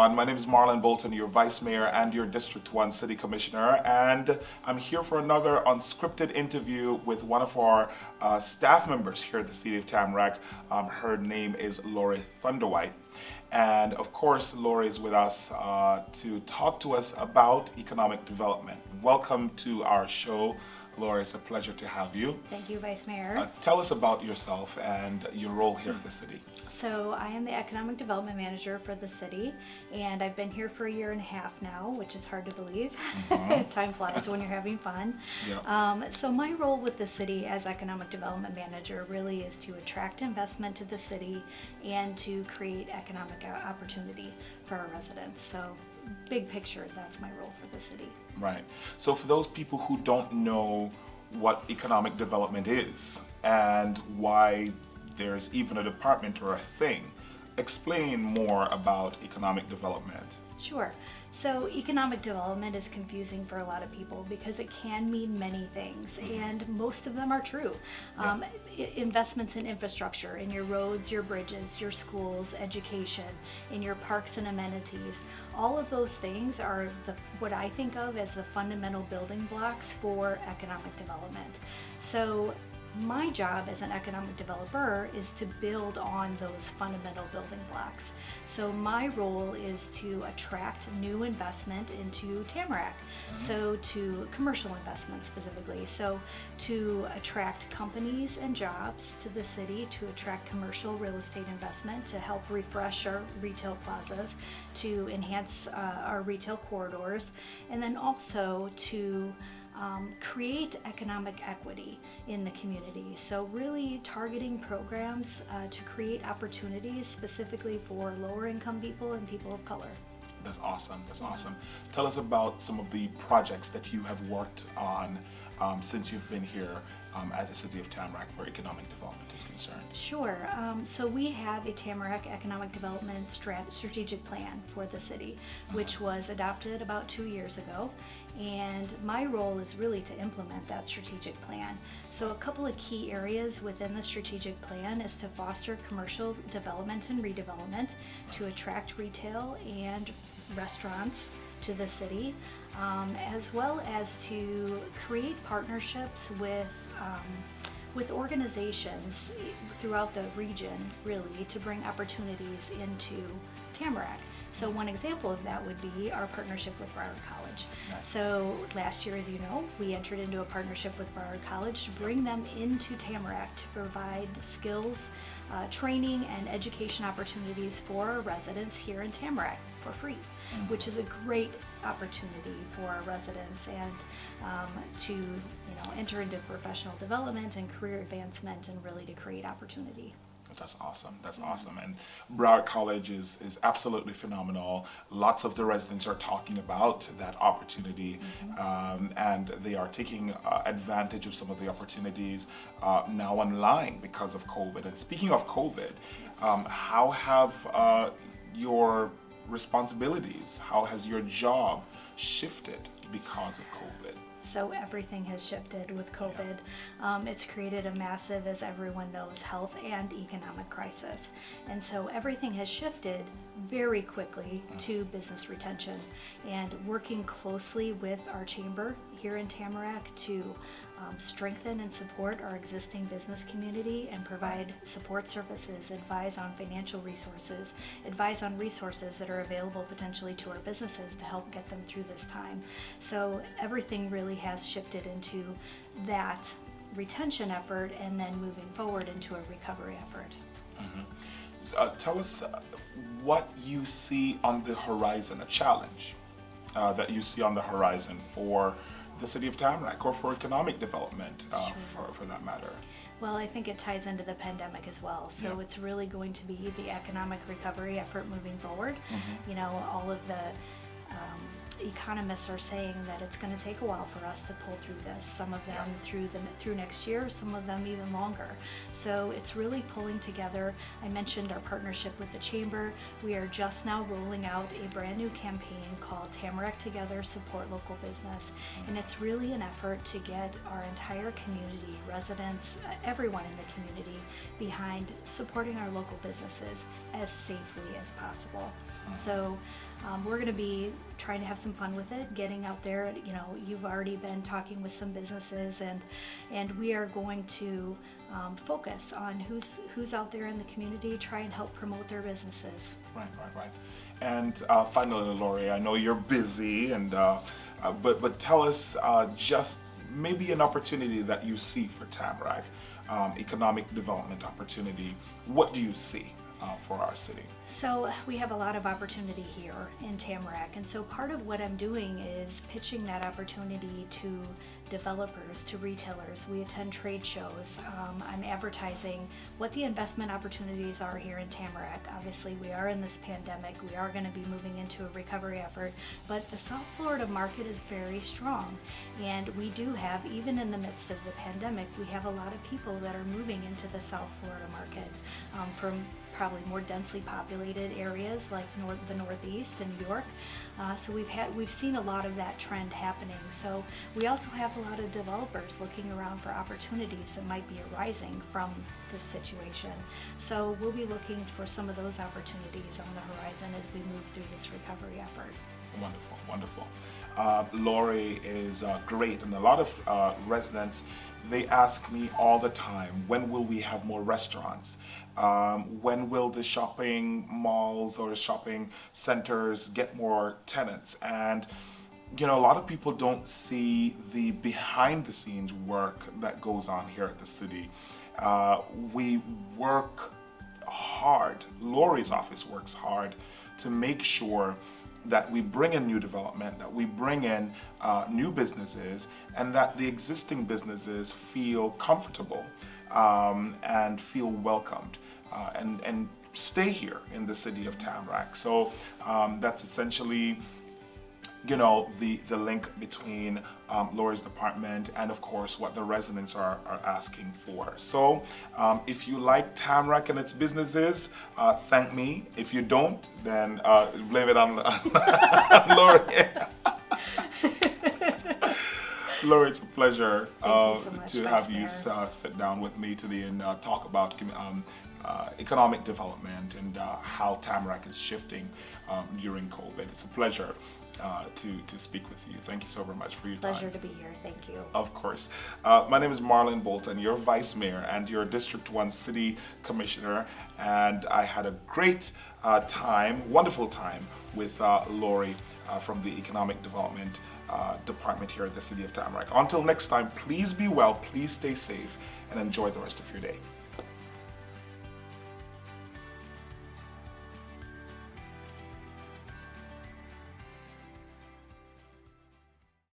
everyone. My name is Marlon Bolton, your Vice Mayor and your District 1 City Commissioner, and I'm here for another unscripted interview with one of our staff members here at the City of Tamarac. Her name is Lori Funderwhite. And of course, Lori is with us to talk to us about economic development. Welcome to our show. Lori, it's a pleasure to have you. Thank you, Vice Mayor. Tell us about yourself and your role here at the city. So I am the Economic Development Manager for the city, and I've been here for a year and a half now, which is hard to believe. Time flies when you're having fun. Yeah. So my role with the city as Economic Development Manager really is to attract investment to the city and to create economic opportunity for our residents. So big picture, that's my role for the city. Right. So for those people who don't know what economic development is and why there's even a department or a thing, explain more about economic development. Sure. So economic development is confusing for a lot of people because it can mean many things, and most of them are true. Investments in infrastructure, in your roads, your bridges, your schools, education, in your parks and amenities. All of those things are what I think of as the fundamental building blocks for economic development. So my job as an economic developer is to build on those fundamental building blocks. So my role is to attract new investment into Tamarac. So to commercial investment specifically. So to attract companies and jobs to the city, to attract commercial real estate investment, to help refresh our retail plazas, to enhance our retail corridors, and then also to create economic equity in the community. So really targeting programs to create opportunities specifically for lower income people and people of color. That's awesome. That's awesome. Tell us about some of the projects that you have worked on since you've been here at the City of Tamarac where economic development is concerned. Sure. So we have a Tamarac Economic Development Strategic Plan for the city, which was adopted about 2 years ago. And my role is really to implement that strategic plan. So a couple of key areas within the strategic plan is to foster commercial development and redevelopment, to attract retail and restaurants to the city, as well as to create partnerships with organizations throughout the region, really, to bring opportunities into Tamarac. So one example of that would be our partnership with Broward College. Nice. So last year, as you know, we entered into a partnership with Broward College to bring them into Tamarac to provide skills, training, and education opportunities for our residents here in Tamarac for free, which is a great opportunity for our residents and to enter into professional development and career advancement and really to create opportunity. That's awesome. That's awesome. And Broward College is absolutely phenomenal. Lots of the residents are talking about that opportunity, and they are taking advantage of some of the opportunities now online because of COVID. And speaking of COVID, how have your responsibilities, how has your job shifted because of COVID? So everything has shifted with COVID. It's created a massive, as everyone knows, health and economic crisis. And so everything has shifted very quickly to business retention and working closely with our chamber here in Tamarac to strengthen and support our existing business community and provide support services, advise on financial resources, advise on resources that are available potentially to our businesses to help get them through this time. So everything really has shifted into that retention effort and then moving forward into a recovery effort. So, tell us what you see on the horizon, a challenge that you see on the horizon for the City of Tamarac or for economic development for that matter. Well, I think it ties into the pandemic as well. So it's really going to be the economic recovery effort moving forward. All of the economists are saying that it's going to take a while for us to pull through this. Some of them through next year, some of them even longer. So it's really pulling together. I mentioned our partnership with the Chamber. We are just now rolling out a brand new campaign called Tamarac Together, Support Local Business. And it's really an effort to get our entire community, residents, everyone in the community behind supporting our local businesses as safely as possible. So we're going to be trying to have some fun with it, getting out there. You know, you've already been talking with some businesses, and we are going to focus on who's out there in the community, try and help promote their businesses. Right. And finally, Lori, I know you're busy, and but tell us just maybe an opportunity that you see for Tamarac, economic development opportunity. What do you see for our city? So we have a lot of opportunity here in Tamarac, and so part of what I'm doing is pitching that opportunity to developers, to retailers. We attend trade shows. I'm advertising what the investment opportunities are here in Tamarac. Obviously, we are in this pandemic. We are going to be moving into a recovery effort, but the South Florida market is very strong, and we do have, even in the midst of the pandemic, we have a lot of people that are moving into the South Florida market from probably more densely populated areas like the Northeast and New York. So we've seen a lot of that trend happening. So we also have a lot of developers looking around for opportunities that might be arising from this situation. So we'll be looking for some of those opportunities on the horizon as we move through this recovery effort. Wonderful. Lori is great, and a lot of residents, they ask me all the time, when will we have more restaurants? When will the shopping malls or shopping centers get more tenants? And you know, a lot of people don't see the behind the scenes work that goes on here at the city. We work hard, Lori's office works hard to make sure that we bring in new development, that we bring in new businesses, and that the existing businesses feel comfortable and feel welcomed and stay here in the city of Tamarac. So that's essentially, you know, the link between Lori's department and, of course, what the residents are asking for. So if you like Tamarac and its businesses, thank me. If you don't, then blame it on Lori. Lori, it's a pleasure to have you sit down with me today and talk about economic development and how Tamarac is shifting during COVID. It's a pleasure to speak with you. Thank you so very much for your time. Pleasure to be here. Thank you. Of course. My name is Marlon Bolton, your Vice Mayor and your District 1 City Commissioner, and I had a great wonderful time with Lori from the Economic Development Department here at the City of Tamarac. Until next time, please be well, please stay safe, and enjoy the rest of your day.